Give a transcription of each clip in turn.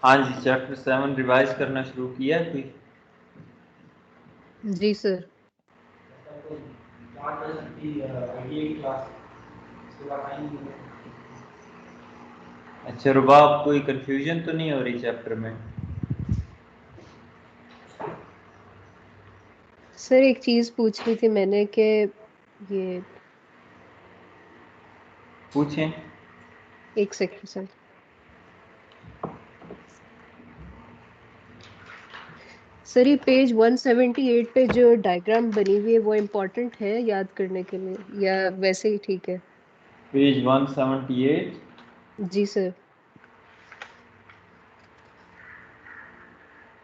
ہاں جی chapter 7 revise کرنا شروع کیا ہے کوئی؟ جی سر. اچھا رباب، کوئی کنفیوژن تو نہیں ہو رہی چیپٹر میں؟ سر ایک چیز پوچھنی تھی میں نے کہ یہ پوچھیں. ایک سیکنڈ سر. سر یہ پیج 178 پہ جو ڈائیگرام بنی ہوئی ہے وہ امپورٹنٹ ہے یاد کرنے کے لیے یا ویسے ہی ٹھیک ہے؟ پیج 178. جی سر.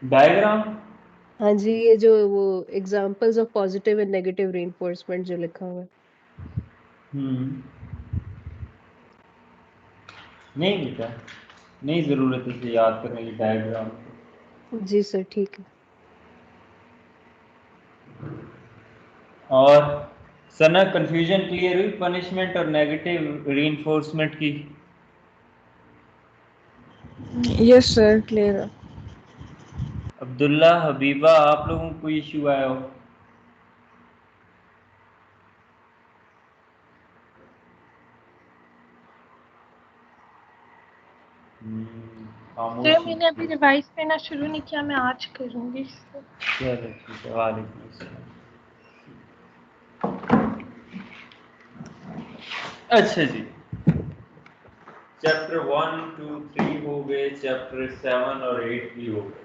ڈائیگرام؟ ہاں جی، یہ جو وہ examples of positive and negative reinforcement جو لکھا ہوا ہے. نہیں بیٹا، نہیں ضرورت ہے کہ یاد کرنے کی ڈائیگرام. جی سر ٹھیک ہے. اور ثنا کنفیوژن کلیئر ہوئی پنشمنٹ اور نیگیٹو ری انفورسمنٹ کی؟ یس سر کلیئر ہے. عبداللہ، حبیبہ، آپ لوگوں کو کوئی ایشو آیا ہو؟ سر میں نے ابھی ریوائز کرنا شروع نہیں کیا، میں آج کروں گی. چلو ٹھیک ہے، وعلیکم السلام. اچھا جی، چیپٹر 1 2 3 ہو گئے، چیپٹر 7 اور 8 بھی ہو گئے.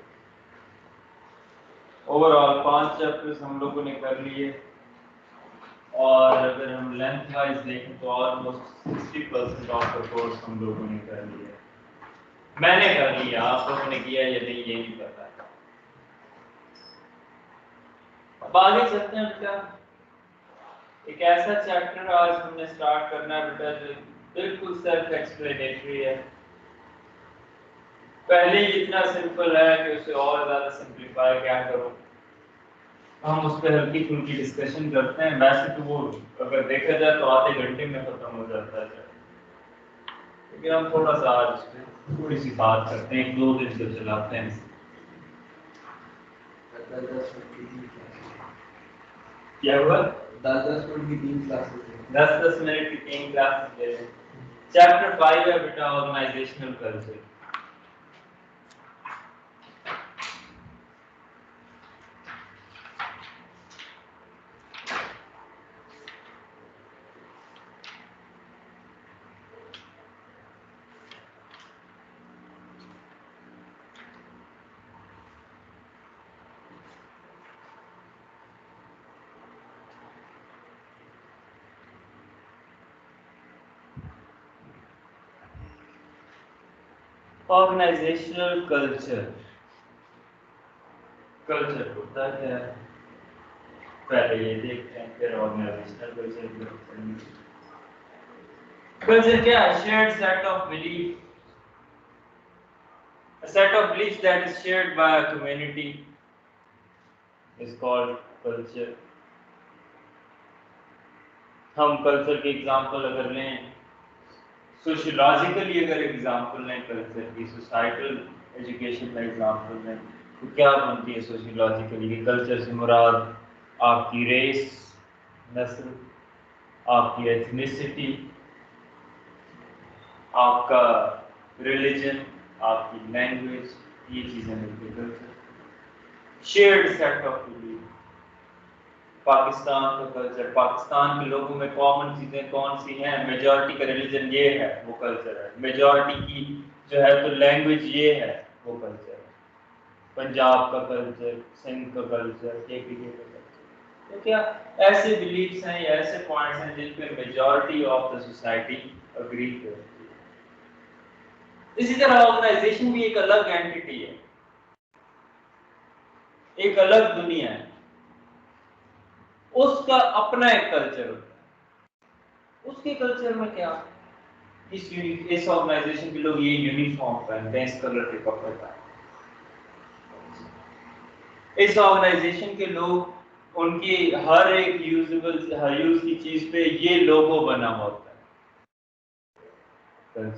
اوور آل 5 چیپٹرز ہم لوگوں نے کر لیے، اور اگر ہم لینتھ وائز دیکھیں تو آلموسٹ 60% آف دا کورس ہم لوگوں نے کر لیا. میں نے کر لیا، آپ لوگوں نے کیا یا نہیں یہ نہیں پتا. اب آگے چلتے ہیں بیٹا. ایک ایسا چیپٹر آج ہم نے سٹارٹ کرنا ہے بیٹا جو بالکل سیلف ایکسپلینیٹری ہے. پہلے ہی اتنا سمپل ہے کہ اسے اور زیادہ سمپلیفائی کیا کرو. ہم اس پہ ہلکی پھلکی ڈسکشن کرتے ہیں. ویسے تو وہ اگر دیکھا جائے تو آدھے گھنٹے میں ختم ہو جاتا ہے، لیکن ہم تھوڑا سا آج اس پہ تھوڑی سی بات کرتے ہیں. 1-2 دن تو چلاتے ہیں. کیا ہوا؟ 10 منٹ کی 3 کلاسز، 10 منٹ کی 3 کلاسز لے لیں. چیپٹر 5 ہے بیٹا organizational culture. Organizational culture, culture ہوتا کیا ہے پہلے یہ دیکھتے ہیں، پھر آرگنائزیشنل کلچر. کلچر کیا ہے؟ Shared set of belief, a set of beliefs that is shared by a community is called culture. ہم کلچر کی ایگزامپل اگر لیں، سوشیولوجیکلی اگر ایگزامپل لیں کلچر کی، سوسائٹل ایجوکیشن میں ایگزامپل لیں تو کیا بنتی ہے سوشیولوجیکلی کہ کلچر سے مراد آپ کی ریس، نسل، آپ کی ایتھنیسٹی، آپ کا ریلیجن، آپ کی لینگویج، یہ چیزیں ملتی culture. Shared set of belief. Pakistan کا کلچر، پاکستان کے لوگوں میں کامن چیزیں کون سی ہیں؟ میجورٹی کا ریلیجن یہ ہے، وہ کلچر ہے. میجورٹی کی جو ہے تو لینگویج یہ ہے، وہ کلچر ہے. پنجاب کا کلچر، سندھ کا کلچر، کے پی کے کا کلچر. تو کیا ایسے بلیفس ہیں یا ایسے پوائنٹس ہیں جن پہ majority of the society agree کرتی ہے. اسی طرح آرگنائزیشن بھی ایک الگ اینٹی ہے، ایک الگ دنیا ہے. اس کا اپنا ایک کلچر ہوتا ہے. اس کے کلچر میں کیا، اس آرگنائزیشن کے لوگ یہ یونیفارم پہنتے ہیں، اس کلر کے کپڑے پہنتے ہیں. اس آرگنائزیشن کے لوگ ان کی ہر ایک یوز کی چیز پہ یہ لوگو بنا ہوتا ہے.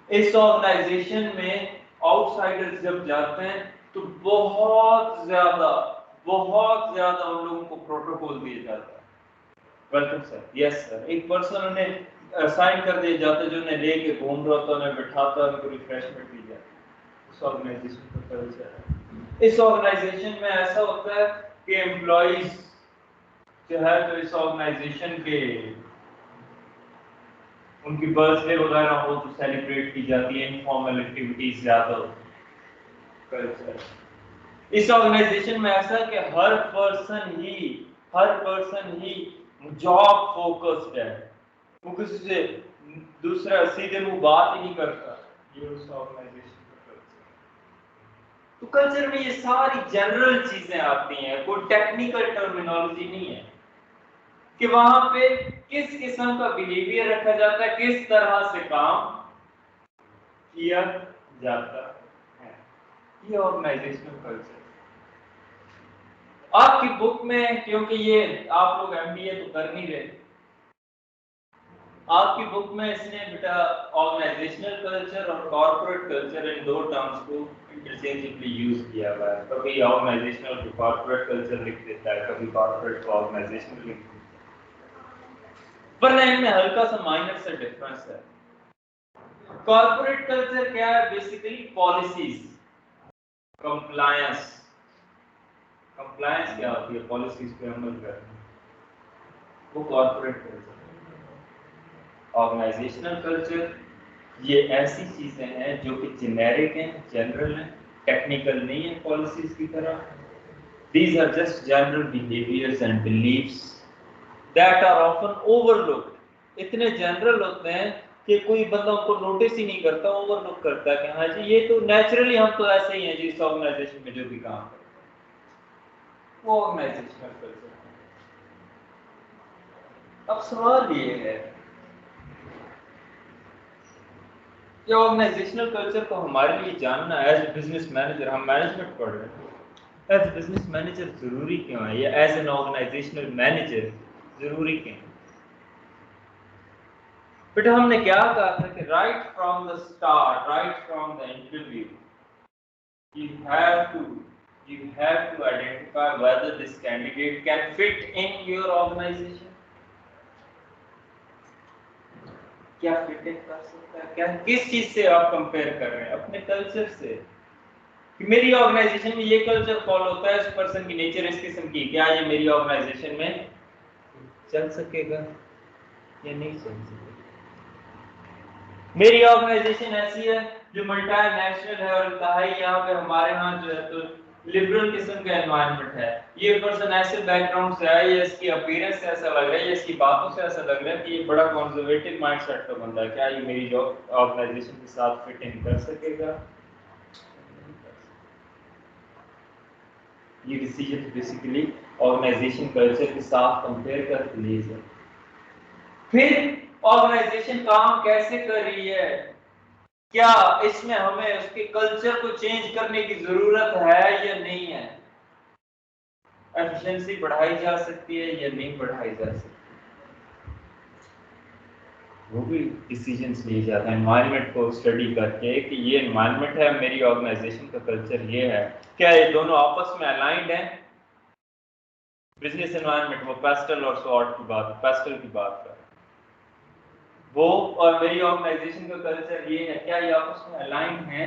اس آرگنائزیشن میں آؤٹسائڈرز جب جاتے ہیں تو بہت زیادہ ان لوگوں کو پروٹوکول دیا جاتا ہے. Welcome sir. Yes sir. ایک پرسن انہیں سائن کر دیا جاتا ہے جو انہیں لے کے گھوم رہا ہوتا ہے, انہیں بٹھاتا ہے, ان کو ریفریشمنٹ دی جاتی ہے. اس آرگنائزیشن کا کلچر ہے. اس آرگنائزیشن میں ایسا ہوتا ہے کہ امپلائیز جو ہے تو اس آرگنائزیشن کے ان کی برتھ ڈے وغیرہ ہو تو سیلیبریٹ کی جاتی ہے. انفارمل ایکٹیویٹیز زیادہ ہوتی ہیں. کلچر اس آرگنائزیشن میں ایسا ہے کہ ہر پرسن ہی جاب فوکسڈ ہے. وہ کسی سے دوسرا سیدھے منہ بات ہی نہیں کرتا. یہ اس آرگنائزیشن کا کلچر ہے. تو کلچر میں یہ ساری جنرل چیزیں آتی ہیں, کوئی ٹیکنیکل ٹرمینالوجی نہیں ہے کہ وہاں پہ کس قسم کا بیہیویئر رکھا جاتا ہے, کس طرح سے کام کیا جاتا ہے. یہ آرگنائزیشنل کلچر. آپ کی بک میں, کیونکہ یہ آپ لوگ ایم بی اے تو کر نہیں رہے, آپ کی بک میں اس نے بیٹا آرگنائزیشنل کلچر اور کارپوریٹ کلچر ان دو ٹرمز کو انٹرچینجبلی یوز کیا ہوا ہے. کبھی آرگنائزیشنل کو کارپوریٹ کلچر لکھ دیتا ہے, کبھی کارپوریٹ کو آرگنائزیشنل لکھ دیتا ہے, ورنہ ان میں ہلکا سا مائنر سے ڈفرنس ہے. کارپوریٹ کلچر کیا ہے؟ بیسیکلی پالیسیز, کمپلائنس کیا ہوتی ہے؟ پالیسیز پہ عمل کرنا, وہ کارپوریٹ کلچر. آرگنائزیشنل کلچر یہ ایسی چیزیں ہیں جو کہ جنیرک ہیں, جنرل ہیں, ٹیکنیکل نہیں ہیں پالیسیز کی طرح. These are just general behaviors and beliefs that are often overlooked. اتنے جنرل ہوتے ہیں کہ کوئی بندہ ان کو نوٹس ہی نہیں کرتا, اوور لک کرتا ہے کہ ہاں جی یہ تو نیچرلی ہم تو ایسے ہی ہیں جی اس آرگنائزیشن میں جو بھی کام کرتے ہیں. وہ آرگنائزیشنل کلچر ہے. اب سوال یہ ہے کہ آرگنائزیشنل کلچر کو ہمارے لیے جاننا ایز اے بزنس مینیجر, ہم مینجمنٹ پڑھ رہے ہیں, ایز اے بزنس مینیجر ضروری کیوں ہے, یا ایز این آرگنائزیشنل مینیجر ضروری کیوں ہے؟ بیٹا ہم نے کیا کہا تھا کہ right from the start, right from the interview, you have to identify whether this candidate can fit in your organization. کیا فٹ ان کر سکتا ہے, کیا کس چیز سے آپ کمپیئر کر رہے ہیں؟ اپنے کلچر سے, کہ میری آرگنائزیشن میں یہ کلچر فالو ہوتا ہے, اس پرسن کی نیچر اس قسم کی, کیا یہ میری آرگنائزیشن میں چل سکے گا یا نہیں چل سکے گا. میری آرگنائزیشن ایسی ہے جو ملٹی نیشنل ہے اور انتہائی یہاں پہ ہمارے ہاں جو ہے تو لبرل قسم کا انوائرمنٹ ہے, یہ پرسن ایسے بیک گراؤنڈ سے ہے, یا اس کی اپیرنس سے ایسا لگ رہا ہے, یا اس کی باتوں سے ایسا لگ رہا ہے کہ یہ بڑا کنزرویٹو مائنڈ سیٹ کا بندہ ہے, کیا یہ میری جو آرگنائزیشن کے ساتھ فٹ ان کر سکے گا؟ یہ ڈیسیجن بیسیکلی آرگنائزیشن کلچر کے ساتھ کمپیئر کر کے لیے جائے. پھر آرگنائزیشن کام کیسے کر رہی ہے, کیا اس میں ہمیں اس کے کلچر کو چینج کرنے کی ضرورت ہے یا نہیں ہے, ایفیشنسی بڑھائی جا سکتی ہے یا نہیں بڑھائی جا سکتی, وہ بھی ڈیسیجنس لیے جاتے ہیں انوائرمنٹ کو اسٹڈی کر کے کہ یہ انوائرمنٹ ہے, میری آرگنائزیشن کا کلچر یہ ہے, کیا یہ دونوں آپس میں الائنڈ ہیں. بزنس انوائرمنٹ وہ پیسٹل اور سوارٹ کی بات, پیسٹل کی بات کر وہ, اور میری آرگنائزیشن کا کلچر یہ ہے, کیا یہ آپس میں الائنڈ ہیں؟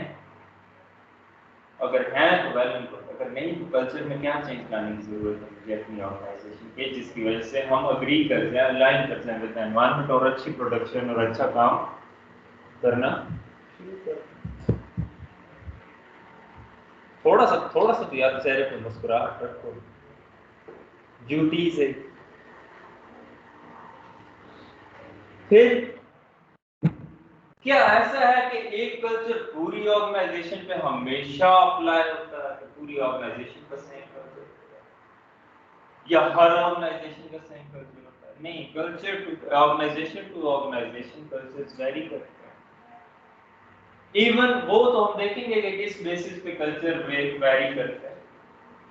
اگر ہیں تو ویل اینڈ گڈ, اگر نہیں تو کلچر میں کیا چینج لانے کی ضرورت ہے مجھے اپنی آرگنائزیشن کے, جس کی وجہ سے ہم اگری کر جائیں, الائن کر جائیں ود انوائرمنٹ, اور اچھی پروڈکشن اور اچھا کام کرنا شروع کر دیں. تھوڑا سا تو یار چہرے پہ مسکراہٹ رکھو, ڈیوٹی سے. پھر کیا ایسا ہے کہ ایک کلچر پوری آرگنائزیشن پہ ہمیشہ اپلائی ہوتا ہے کہ پوری آرگنائزیشن کا سیم کلچر ہوتا ہے, یا ہر آرگنائزیشن کا سیم کلچر ہوتا ہے؟ نہیں, culture to organisation culture vary کرتے ہیں. ایون وہ تو ہم دیکھیں گے کہ کس بیسس پہ کلچر ویری کرتا ہے.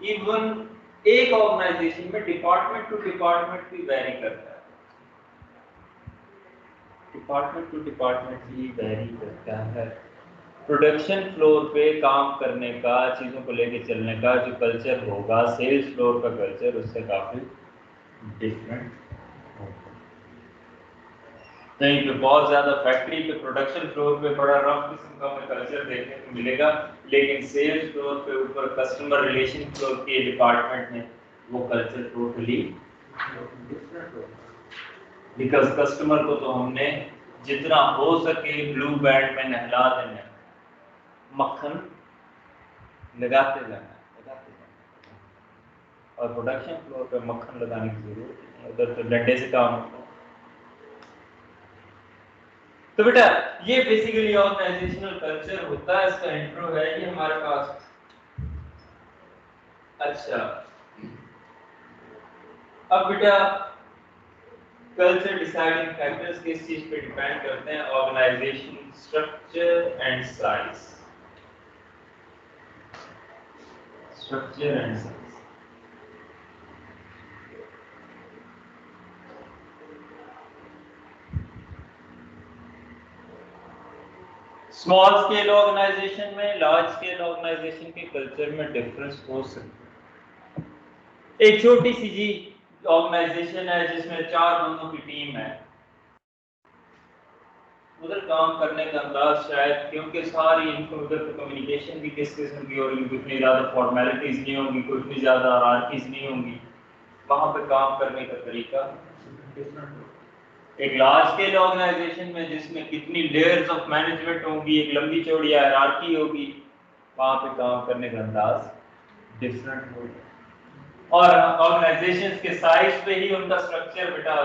ایون ایک آرگنائزیشن میں ڈپارٹمنٹ ٹو ڈپارٹمنٹ بھی ویری کرتا ہے, ڈپارٹمنٹ ٹو ڈپارٹمنٹ بھی ویری کرتا ہے. پروڈکشن فلور پہ کام کرنے کا، چیزوں کو لے کے چلنے کا جو کلچر ہوگا سیلز فلور کا کلچر اس سے کافی ڈفرینٹ ہوگا. کہیں پہ بہت زیادہ فیکٹری پہ پروڈکشن فلور پہ بڑا رف قسم کا ہمیں کلچر دیکھنے کو ملے گا، لیکن سیلز فلور پہ اوپر کسٹمر ریلیشن فلور کے ڈپارٹمنٹ میں وہ کلچر ٹوٹلی ڈفرینٹ ہوگا. بیکاز کسٹمر کو تو ہم نے جتنا ہو سکے بلو بینڈ میں نہلا دینا ہے، مکھن لگاتے جانا، اور پروڈکشن فلور پہ مکھن لگانے کی ضرورت نہیں، ادھر تو ڈنڈے سے کام ہوتا ہے. تو بیٹا یہ بیسیکلی آرگنائزیشنل کلچر ہوتا ہے. اس کا انٹرو ہے یہ ہمارے پاس. اچھا اب بیٹا کلچر ڈیسائیڈنگ فیکٹرز کس چیز پہ ڈیپینڈ کرتے ہیں؟ Organisation structure and size. Structure and size. Small scale organisation میں لارج اسکیل آرگنائزیشن کے کلچر میں ڈفرنس ہو سکتا ہے. ایک چھوٹی سی جی آرگنائزیشن ہے جس میں 4 بندوں کی ٹیم ہے، ادھر کام کرنے کا انداز شاید کیونکہ ساری ادھر کمیونیکیشن بھی کس قسم کی ہوگی، کوئی اتنی زیادہ فارمیلٹیز نہیں ہوں گی، کوئی اتنی زیادہ ہائرارکیز نہیں ہوں گی، وہاں پہ کام کرنے کا طریقہ ڈفرنٹ ہوگا. ایک لارج اسکیل آرگنائزیشن میں جس میں کتنی لیئرز آف مینجمنٹ ہوں گی، ایک لمبی چوڑی ہائرارکی ہوگی، وہاں پہ کام کرنے کا انداز ڈفرنٹ ہوگا. اور آرگنائزیشن کے سائز پہ ہی ان کا اسٹرکچر بیٹا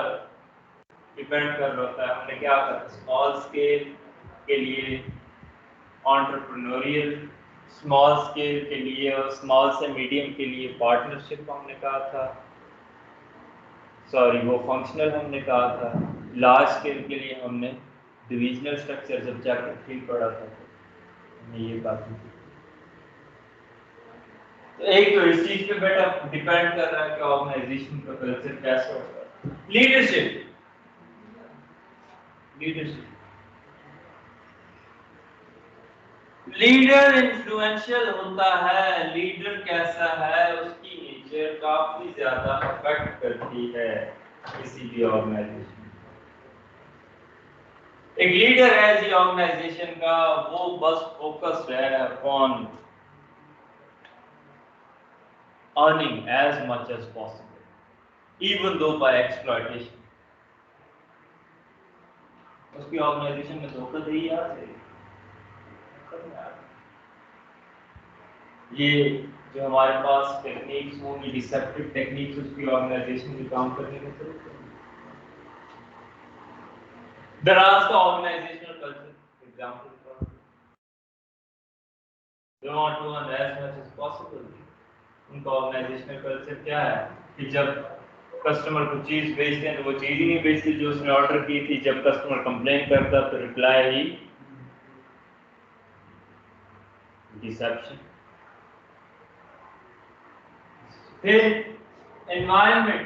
ڈیپینڈ کر رہا ہے. ہم نے کیا کرا اسمال اسکیل کے لیے انٹرپرینوریل، اسمال اسکیل کے لیے اور اسمال سے میڈیم کے لیے پارٹنرشپ ہم نے کہا تھا، سوری وہ فنکشنل ہم نے کہا تھا. لارج اسکیل کے لیے ہم نے ڈویژنل اسٹرکچر جب جا کے ٹھیک پڑھا تھا ہم نے یہ بات کی. تو ایک تو اس چیز پہ بیٹا ڈیپینڈ کر رہا ہے کہ آرگنائزیشن کا کلچر کیسا ہوگا. لیڈرشپ لیڈر انفلوئنشل ہوتا ہے. لیڈر کیسا ہے اس کی نیچر کافی زیادہ افیکٹ کرتی ہے کسی بھی آرگنائزیشن. ایک لیڈر ہے جی آرگنائزیشن کا، وہ بس فوکسڈ ہے upon earning as much as possible even though by exploitation. اس کی آرگنائزیشن میں دھوکہ دہی آ جائے. یہ جو ہمارے پاس ٹیکنیکس ہوں گی ڈسپٹیو ٹیکنیکس اس کی آرگنائزیشن میں کام کرنے میں ضرورت ہے. دراز کا organizational culture example they want to earn as much as possible. ان کا آرگنائزیشنل کلچر کیا ہے کہ جب کسٹمر کو چیز بھیجتے ہیں تو وہ چیز ہی نہیں بھیجتی جو اس نے آرڈر کی تھی. جب کسٹمر کمپلین کرتا تو ریپلائی ہی ڈسیپشن. پھر environment,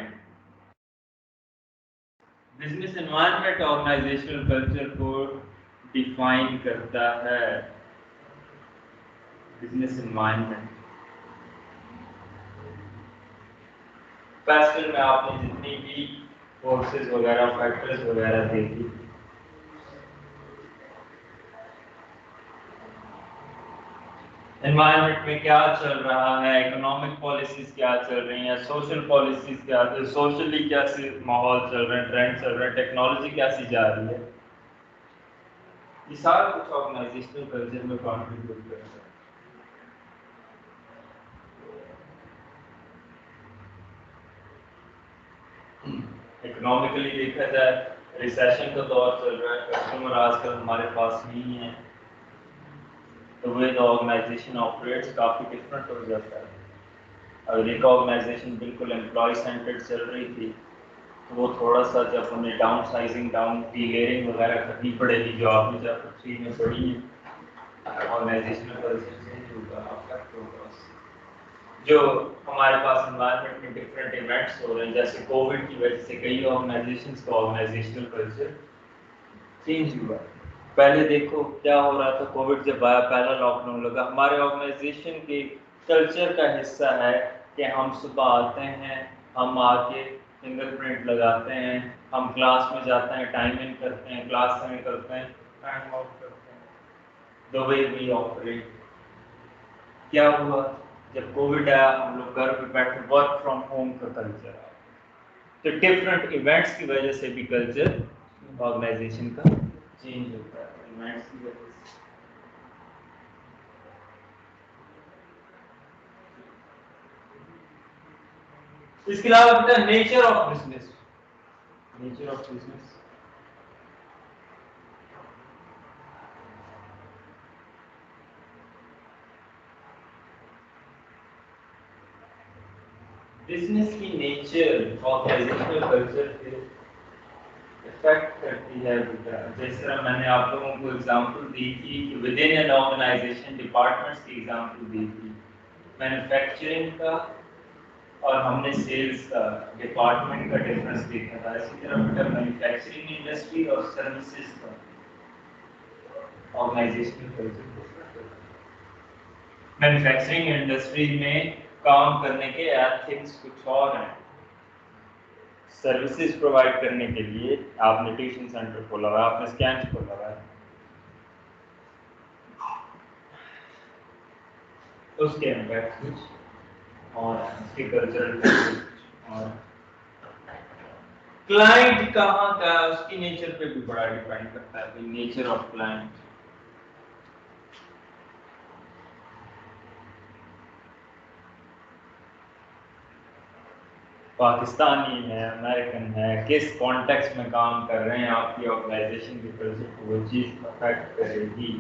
business environment organizational culture کو ڈیفائن کرتا ہے. بزنس انوائرمنٹ پیسٹل میں آپ نے جتنی بھی فورسز وغیرہ فیکٹرز وغیرہ دیکھی، انوائرمنٹ میں کیا چل رہا ہے، اکنامک پالیسیز کیا چل رہی ہیں، سوشل پالیسیز کیا، سوشلی کیسے ماحول چل رہے ہیں، ٹرینڈ چل رہے ہیں، ٹیکنالوجی کیسی جا رہی ہے، یہ سارا کچھ آرگنائزیشنل کلچر میں کنٹریبیوٹ کرتا ہے. اکنامکلی دیکھا جائے ریسیشن کا دور چل رہا ہے، کسٹمر آج کل ہمارے پاس نہیں ہے، تو وہ آرگنائزیشن آپریٹس کافی ڈفرینٹ ہو جاتا ہے. اگر ایک آرگنائزیشن بالکل امپلائی سینٹرڈ چل رہی تھی تو وہ تھوڑا سا جب انہیں down sizing down D layering وغیرہ کرنی پڑے گی جو آپ نے جب تفصیل میں پڑھی ہے، آرگنائزیشنل کلچر چینج ہوگا، افیکٹ ہوگا. جو ہمارے پاس انوائرمنٹ میں ڈفرینٹ ایونٹس ہو رہے ہیں جیسے کووڈ کی وجہ سے کئی آرگنائزیشنز کا آرگنائزیشنل کلچر چینج ہوا. پہلے دیکھو کیا ہو رہا تھا، کووڈ جب آیا پہلا لاک ڈاؤن لگا، ہمارے آرگنائزیشن کے کلچر کا حصہ ہے کہ ہم صبح آتے ہیں، ہم آ کے فنگر پرنٹ لگاتے ہیں، ہم کلاس میں جاتے ہیں، ٹائم ان کرتے ہیں، کلاس سے نکلتے ہیں، ٹائم آؤٹ کرتے ہیں، the way we operate۔ کیا ہوا جب کووڈ آیا، ہم لوگ گھر پہ بیٹھے ورک فرام ہوم کا کلچر آیا، تو ڈفرینٹ ایونٹس کی وجہ سے بھی کلچر آرگنائزیشن کا چینج ہوتا ہے، ایونٹس کی وجہ سے۔ اس کے علاوہ ہوتا ہے nature of business. Nature of business business کی نیچر آرگنائزیشنل کلچر پہ افیکٹ کرتی ہے بیٹا۔ جس طرح میں نے آپ لوگوں کو اگزامپل دی تھی کہ within an organisation departments کی اگزامپل دی تھی، مینوفیکچرنگ کا اور ہم نے سیلز کا ڈپارٹمنٹ کا ڈفرنس دیکھا تھا۔ اسی طرح بیٹا مینوفیکچرنگ انڈسٹری اور سروسز کا آرگنائزیشنل کلچر۔ مینوفیکچرنگ انڈسٹری میں کام کرنے کے ایتھکس کچھ اور ہیں، سروسز پرووائڈ کرنے کے لیے آپ نے ٹیوشن سینٹر کھولا ہوا ہے، آپ نے اسکینچ کھولا ہوا ہے، اس کے امپیکٹ کچھ اور اس کے کلچرل اور کلائنٹ کہاں کا ہے اس کی نیچر پہ بھی بڑا ڈیپینڈ کرتا ہے کہ نیچر آف کلائنٹ۔ پاکستانی ہے، امریکن ہے، کس کانٹیکس میں کام کر رہے ہیں، آپ کی آرگنائزیشن کے کلچر کو وہ چیز افیکٹ کرے گی۔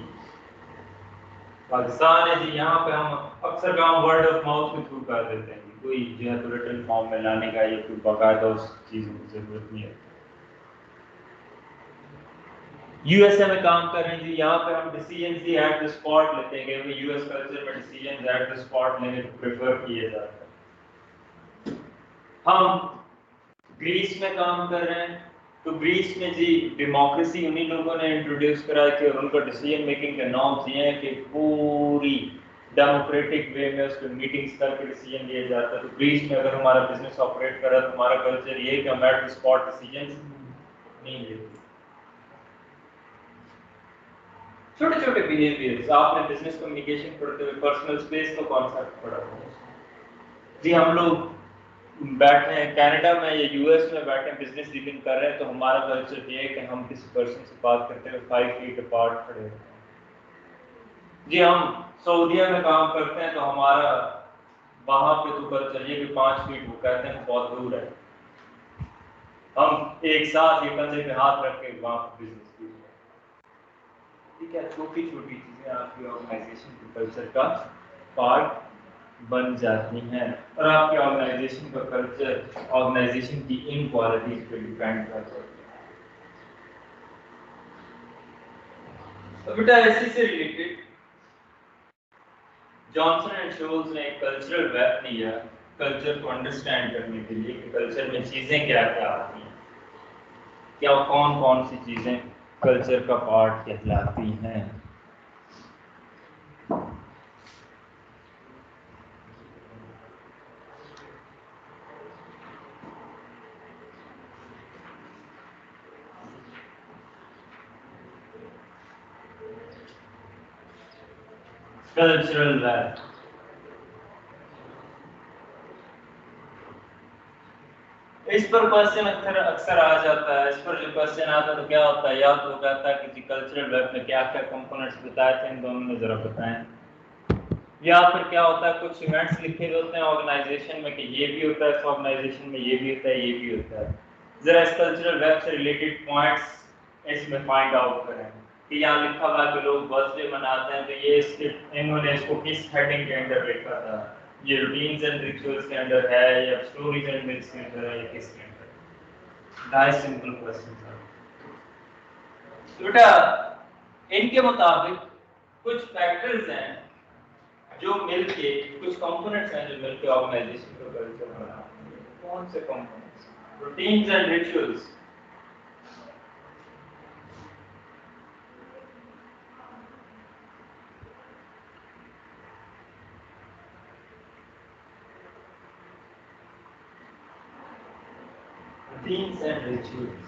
پاکستان ہے جی، یہاں پہ ہم اکثر کام ورڈ آف ماؤتھ کے تھرو کر دیتے ہیں، کوئی جو ہے تو ریٹن فارم میں لانے کا یا کوئی باقاعدہ اس چیزوں کی ضرورت نہیں ہے۔ یو ایس اے میں کام کر رہے ہیں جی، یہاں پہ ہم ڈیسیژنز ہی ایٹ دی اسپاٹ لیتے ہیں، کہ یو ایس کلچر میں ڈیسیژنز ایٹ دی اسپاٹ لینے کو پریفر کیے جاتے ہیں۔ ہم گریس میں کام کر رہے ہیں تو گریس میں جی ڈیموکریسی انہی لوگوں نے انٹروڈیوس کرا ہے کہ ان کا ڈیسیژن میکنگ کے نارمس یہ ہیں کہ پوری ڈیموکریٹک وے میں اس کو میٹنگز کر کے ڈیسیژن لیا جاتا ہے۔ تو گریس میں اگر ہمارا بزنس آپریٹ کر رہا ہے تو ہمارا کلچر یہ ہے کہ ہم ایٹ دی اسپاٹ ڈیسیژنز نہیں لیتے۔ چھوٹے چھوٹے بیہیویئرز، آپ نے بزنس کمیونیکیشن پڑھتے ہوئے پرسنل اسپیس کا کانسیپٹ پڑھا ہوگا جی۔ ہم لوگ بیٹھے ہیں کینیڈا میں یا یو ایس میں بیٹھے ہیں، بزنس ڈیلنگ کر رہے ہیں، تو ہمارا کلچر یہ ہے کہ ہم کسی پرسن سے بات کرتے ہوئے 5 فیٹ اپارٹ کھڑے ہوتے ہیں جی۔ ہم سعودیہ میں کام کرتے ہیں تو ہمارا وہاں پہ تو کلچر یہ کہ 5 فیٹ وہ کہتے ہیں بہت دور ہے، ہم ایک ساتھ یہ کندھے پہ ہاتھ رکھ کے وہاں پہ بزنس کی۔ ٹھیک ہے، چھوٹی چھوٹی چیزیں آپ کی آرگنائزیشن کے کلچر کا پارٹ بن جاتی ہیں، اور آپ کی آرگنائزیشن کا کلچر آرگنائزیشن کی ان کوالٹیز پہ ڈیپینڈ کرتا ہے۔ تو بیٹا اسی سے ریلیٹڈ جانسن اینڈ شولز نے ایک کلچرل ویب لیا کلچر کو انڈرسٹینڈ کرنے کے لیے کہ کلچر میں چیزیں کیا کیا آتی ہیں، کیا کون کون سی چیزیں کلچر کا پارٹ کہلاتی ہیں۔ کلچرل ویب، اس پر کوشچن اکثر آ جاتا ہے۔ اس پر جو کوشچن آتا ہے تو کیا ہوتا ہے، یا تو کہتا ہے کہ جی کلچرل ویب میں کیا کیا کمپوننٹس بتائے تھے ان دونوں نے ذرا بتائیں، یا پھر کیا ہوتا ہے کچھ ایونٹس لکھے ہوتے ہیں آرگنائزیشن میں کہ یہ بھی ہوتا ہے اس آرگنائزیشن میں، یہ بھی ہوتا ہے، یہ بھی ہوتا ہے۔ ذرا اس کلچرل ویب سے ریلیٹڈ پوائنٹس اس میں فائنڈ آؤٹ کریں کہ یہاں لکھا ہوا کہ لوگ برتھ ڈے مناتے ہیں تو یہ اس کے انہوں نے اس کو کس ہیڈنگ کے اندر لکھا تھا، یہ روٹینز اینڈ ریچولز کے اندر ہے یا اسٹوریز اینڈ متس کے اندر ہے یا کس کے اندر ہے۔ ڈائی سمپل کوسچن تھا بیٹا۔ ان کے مطابق کچھ فیکٹرز ہیں جو مل کے، کچھ کمپوننٹس ہیں جو مل کے آرگنائزیشن کا کلچر بناتے ہیں۔ کون سے components? Routines and rituals, routines and rituals.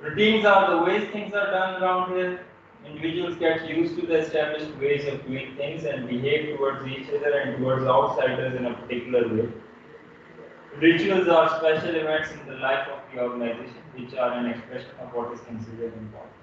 Routines are the ways things are done around here. Individuals get used to the established ways of doing things and behave towards each other and towards outsiders in a particular way. Rituals are special events in the life of the organization which are an expression of what is considered important.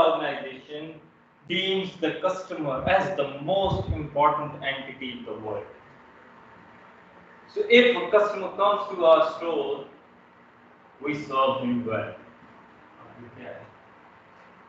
organization deems the customer as the most important entity in the world. So if a customer comes to our store, we serve him well.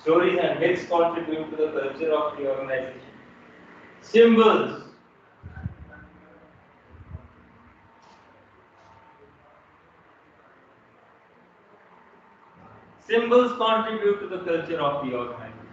Stories and myths contribute to the culture of the organization. Symbols. Symbols contribute to the culture of the organization.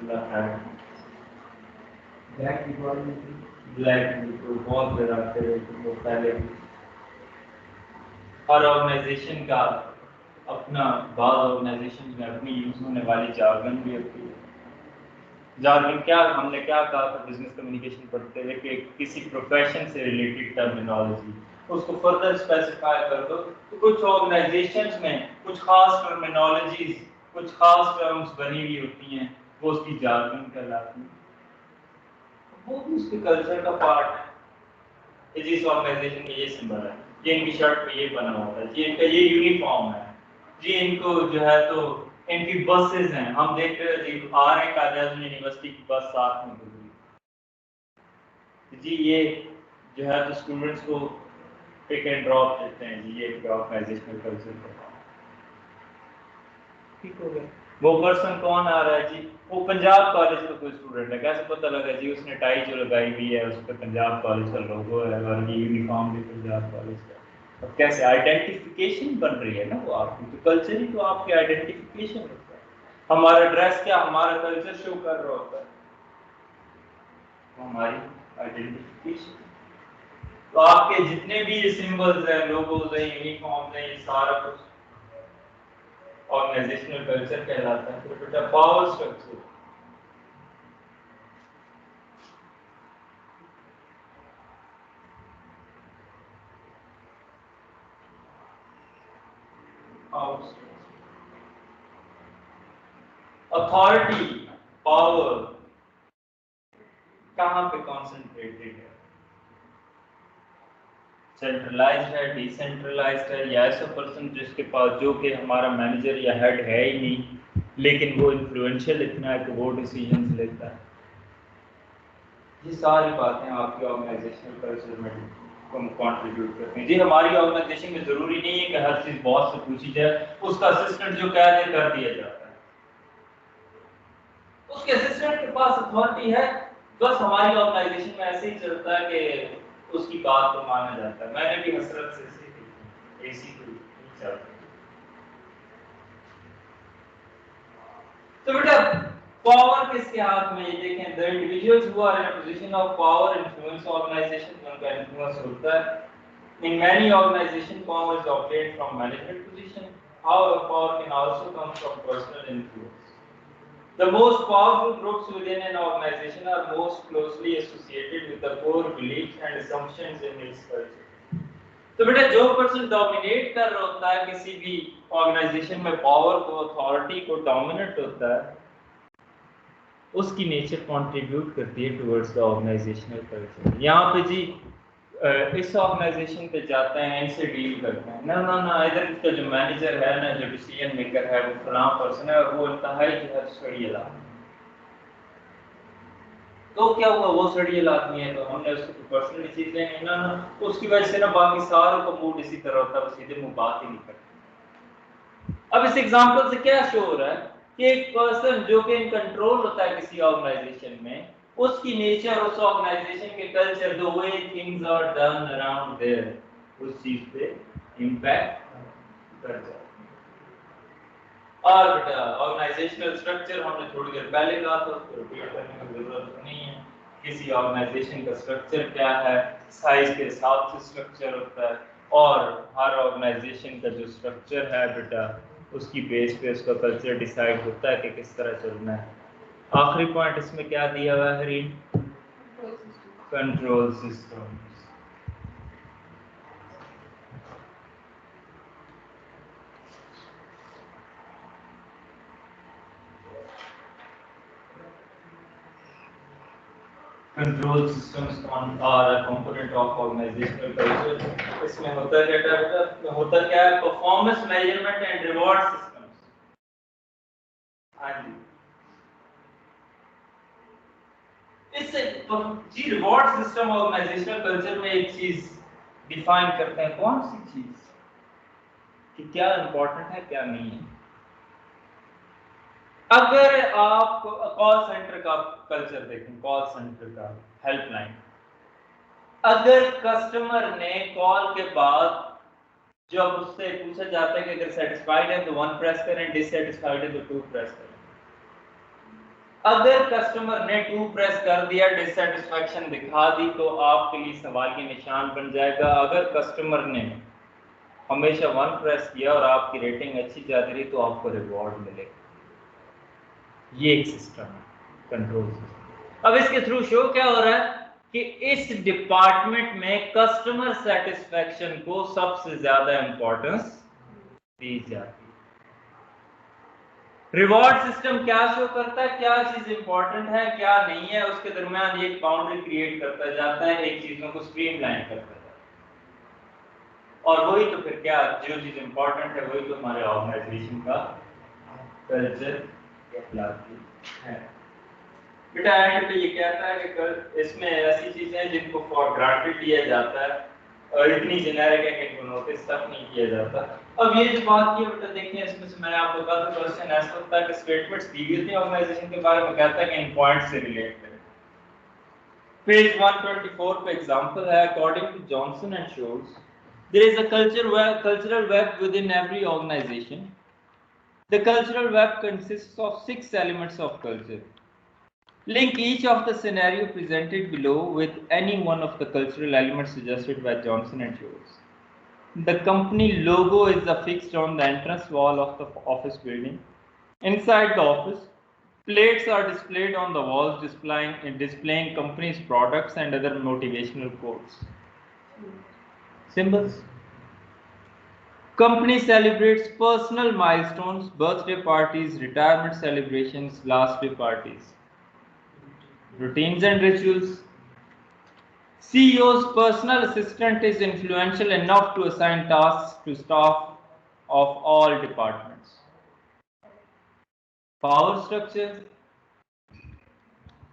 اللہ ہے black کو بہت زیادہ آتے ہیں وہ پہلے ہر organisation کا اپنا بعض آرگنائزیشن میں اپنی یوز ہونے والی جارگن بھی ہوتی ہے. جارگن کیا ہم نے کیا کہا تھا بزنس کمیونیکیشن پڑھتے ہوئے کہ کسی پروفیشن سے ریلیٹڈ ٹرمینالوجی اس کو فردر اسپیسیفائی کر دو تو کچھ آرگنائزیشنز میں کچھ خاص ٹرمینالوجیز کچھ خاص ٹرمز بنی ہوئی ہوتی ہیں وہ اس کی جارگن کہلاتی ہیں. وہ بھی اس کے کلچر کا پارٹ ہے. جس آرگنائزیشن میں یہ سمبل ہے یہ ان کی شرٹ پہ یہ بنا ہوتا ہے جی ان کا یہ یونیفارم ہے جی ان کو جو ہے تو ان کی بسز ہیں ہم دیکھ رہے جی آ رہے ہیں قائد اعظم یونیورسٹی کی بس ساتھ میں گزری جی یہ جو ہے تو اسٹوڈنٹس کو پک اینڈ ڈراپ دیتے ہیں جی یہ آرگنائزیشنل کلچر کا ٹھیک ہو گیا. وہ پرسن کون آ رہا ہے جی وہ پنجاب کالج کا کوئی اسٹوڈنٹ ہے کیسے پتہ لگا جی اس نے ٹائی جو لگائی ہوئی ہے اس پہ پنجاب کالج کا لوگو ہے اور یہ یونیفارم بھی پنجاب کالج کا. اب کیسے آئیڈینٹیفیکیشن بن رہی ہے نا وہ آپ کی تو کلچر ہی تو آپ کی آئیڈینٹیفیکیشن ہوتا ہے. ہمارا ڈریس کیا ہمارا کلچر شو کر رہا ہوتا ہے ہماری آئیڈینٹیفیکیشن. تو آپ کے جتنے بھی یہ سمبلز ہیں لوگوز ہیں یونیفارمز ہیں یہ سارا کچھ آرگنائزیشنل کلچر کہلاتا ہے. پھر بیٹا پاور اسٹرکچر اتھارٹی پاور کہاں پہ کانسنٹریٹڈ ہے سینٹرلائزڈ ہے ڈی سینٹرلائزڈ ہے یا ایسا پرسن جس کے پاس جو کہ ہمارا مینیجر یا ہیڈ ہے ہی نہیں لیکن وہ انفلوئنشل اتنا ہے کہ وہ ڈیسیجنز لیتا ہے. یہ ساری باتیں آپ کے آرگنائزیشنل کلچر میں کنٹریبیوٹ کرتے ہیں. جی ہماری آرگنائزیشن میں ضروری نہیں ہے کہ ہر چیز باس سے پوچھی جائے اس کا اسسٹنٹ جو کہہ دے کر دیا جاتا ہے اس کے اسسٹنٹ کے پاس اتھارٹی ہے. بس ہماری آرگنائزیشن میں ایسے ہی چلتا ہے کہ اس کی بات کو مانا جاتا ہے. میں نے بھی حسرت سے ایسی کوئی چلتا. تو بیٹا پاور کس کے ہاتھ میں یہ دیکھیں the individuals who are in a position of power influence organization ان کا انفلوئنس ہوتا ہے. In many organizations power is obtained from management position. However, power can also come from personal influence. The most powerful groups within an organization are most closely associated with the core beliefs and assumptions in its culture. تو بیٹا جو person dominate کر رہا ہوتا ہے کسی بھی organization میں power کو اتھارٹی کو ڈومیننٹ ہوتا ہے اس کی نیچر کنٹریبیوٹ کرتی ہے ٹورڈز دا آرگنائزیشنل کلچر. یہاں پہ جی اس آرگنائزیشن پہ جاتے ہیں ان سے ڈیل کرتے ہیں نہ ادھر کا جو مینیجر ہے نا جو ڈیسیژن میکر ہے وہ فلاں پرسن ہے اور وہ انتہائی جو ہے سڑیل آدمی. تو کیا ہوا وہ سڑیل آدمی ہے تو ہم نے اس کو پرسنل چیز لینی نہ اس کی وجہ سے نا باقی ساروں کا موڈ اسی طرح ہوتا ہے وہ سیدھے منہ بات ہی نہیں کرتے. اب اس ایگزامپل سے کیا شو ہو رہا ہے کہ ایک پرسن جو کہ ان کنٹرول ہوتا ہے کسی آرگنائزیشن میں اس کی نیچر اس آرگنائزیشن کے culture the way things are done around there اس چیز پہ امپیکٹ کر جاتا ہے. اور بیٹا آرگنائزیشنل اسٹرکچر ہم نے تھوڑی دیر پہلے کہا تھا اس کو ریپیٹ کرنے کی ضرورت نہیں ہے. کسی آرگنائزیشن کا اسٹرکچر کیا ہے سائز کے حساب سے اسٹرکچر ہوتا ہے اور ہر آرگنائزیشن کا جو اسٹرکچر ہے بیٹا اس کی بیس پہ اس کا کلچر ڈیسائیڈ ہوتا ہے کہ کس طرح چلنا ہے. آخری پوائنٹ اس میں کیا دیا ہوا ہے حریم control system. Control systems are a component of organizational culture. اس میں ہوتا کیا ہوتا کیا ہے performance measurement and reward systems. ہاں جی اس سے جی ریوارڈ سسٹم آرگنائزیشنل کلچر میں ایک چیز ڈیفائن کرتے ہیں کون سی چیز کہ کیا امپورٹنٹ ہے کیا نہیں ہے. اگر آپ کال سینٹر کا کلچر دیکھیں کال سینٹر کا ہیلپ لائن اگر کسٹمر نے کال کے بعد جب اس سے پوچھا جاتا ہے کہ اگر سیٹسفائیڈ ہے تو 1 پریس کریں ڈس سیٹسفائیڈ ہے تو 2 پریس کریں. اگر کسٹمر نے 2 پریس کر دیا ڈسسیٹسفیکشن دکھا دی تو آپ کے لیے سوال کے نشان بن جائے گا. اگر کسٹمر نے ہمیشہ 1 پریس کیا اور آپ کی ریٹنگ اچھی جاتی رہی تو آپ کو ریوارڈ ملے گا. یہ ایک سسٹم ہے کنٹرول سسٹم. اب اس کے تھرو شو کیا ہو رہا ہے کہ اس ڈپارٹمنٹ میں کسٹمر سیٹسفیکشن کو سب سے زیادہ امپورٹنس دی جاتی ہے. ریوارڈ سسٹم کیا شو کرتا ہے, کیا چیز امپورٹنٹ ہے کیا نہیں ہے, اس کے درمیان ایک باؤنڈری کریٹ کرتا جاتا ہے, ایک چیزوں کو سٹریم لائن کرتا جاتا ہے. اور وہی تو پھر کیا جو چیز امپورٹنٹ ہے وہی تو ہمارے آرگنائزیشن کا کلچر کہلاتی ہے. بیٹا اینڈ پہ یہ کہتا ہے کہ اس میں ایسی چیزیں ہیں جن کو فار گرانٹیڈ لیا جاتا ہے اور اتنی جنیرک ہے کہ ان کو نوٹس تک نہیں کیا جاتا. اب یہ جو بات کی بیٹا دیکھیں اس میں سے میں نے آپ کو کہا تھا کوسچن ایسا ہوتا ہے کہ اسٹیٹمنٹس دی ہوئی تھی آرگنائزیشن کے بارے میں, کہتا ہے کہ ان پوائنٹ سے ریلیٹ کریں. پیج 124 پہ ایگزامپل ہے according to Johnson and Schultz there is a cultural web within every organization. The cultural web consists of 6 elements of culture. Link each of the scenario presented below with any one of the cultural elements suggested by Johnson and Schultz. The company logo is affixed on the entrance wall of the office building. Inside the office, plates are displayed on the walls displaying company's products and other motivational quotes. Symbols. Company celebrates personal milestones, birthday parties, retirement celebrations, last day parties. Routines and rituals. CEO's personal assistant is influential enough to assign tasks to staff of all departments. Power structure.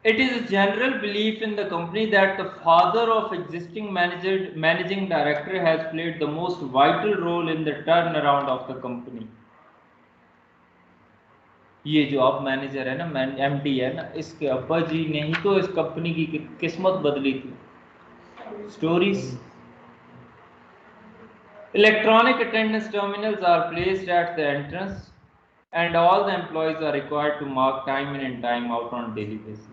It is a general belief in the company that the father of existing managing director has played the most vital role in the turnaround of the company. یہ جو اب manager ہے نا, M D ہے نا, اس کے ابا جی نے ہی تو اس کمپنی کی قسمت بدلی تھی. Stories. Electronic attendance terminals are placed at the entrance and all the employees are required to mark time in and time out on daily basis.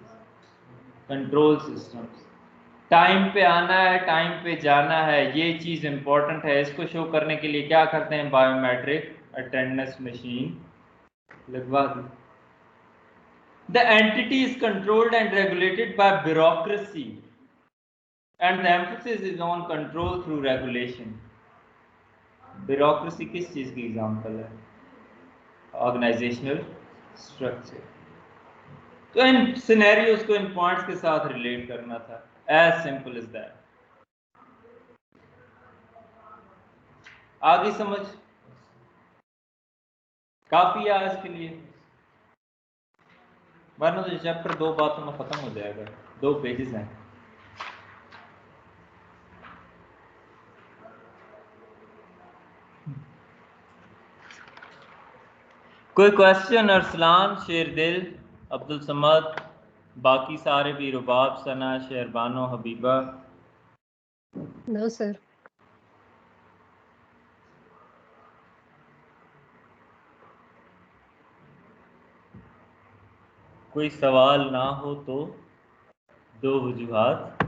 Control systems. Time پہ آنا ہے, ٹائم پہ جانا ہے, یہ چیز امپورٹنٹ ہے. اس کو شو کرنے کے لیے کیا کرتے ہیں, بایو میٹرک اٹینڈنس مشین لگوا دی. The entity is controlled and regulated by bureaucracy and the emphasis is on control through regulation. Bureaucracy کس چیز کی ایگزامپل ہے, آرگنائزیشنل اسٹرکچر. تو ان سینیریوز کو ان پوائنٹس کے ساتھ ریلیٹ کرنا تھا, ایز سمپل از دیٹ. آگے سمجھ کافی ہے آج کے لیے, ورنہ تو چیپٹر 2 باتوں میں ختم ہو جائے گا, 2 پیجز ہیں. کوئی کوشچن؟ ارسلان, شیر دل, عبد الصمد, باقی سارے بھی, رباب, ثنا, شہربانو, حبیبہ. نو سر. کوئی سوال نہ ہو تو 2 وجوہات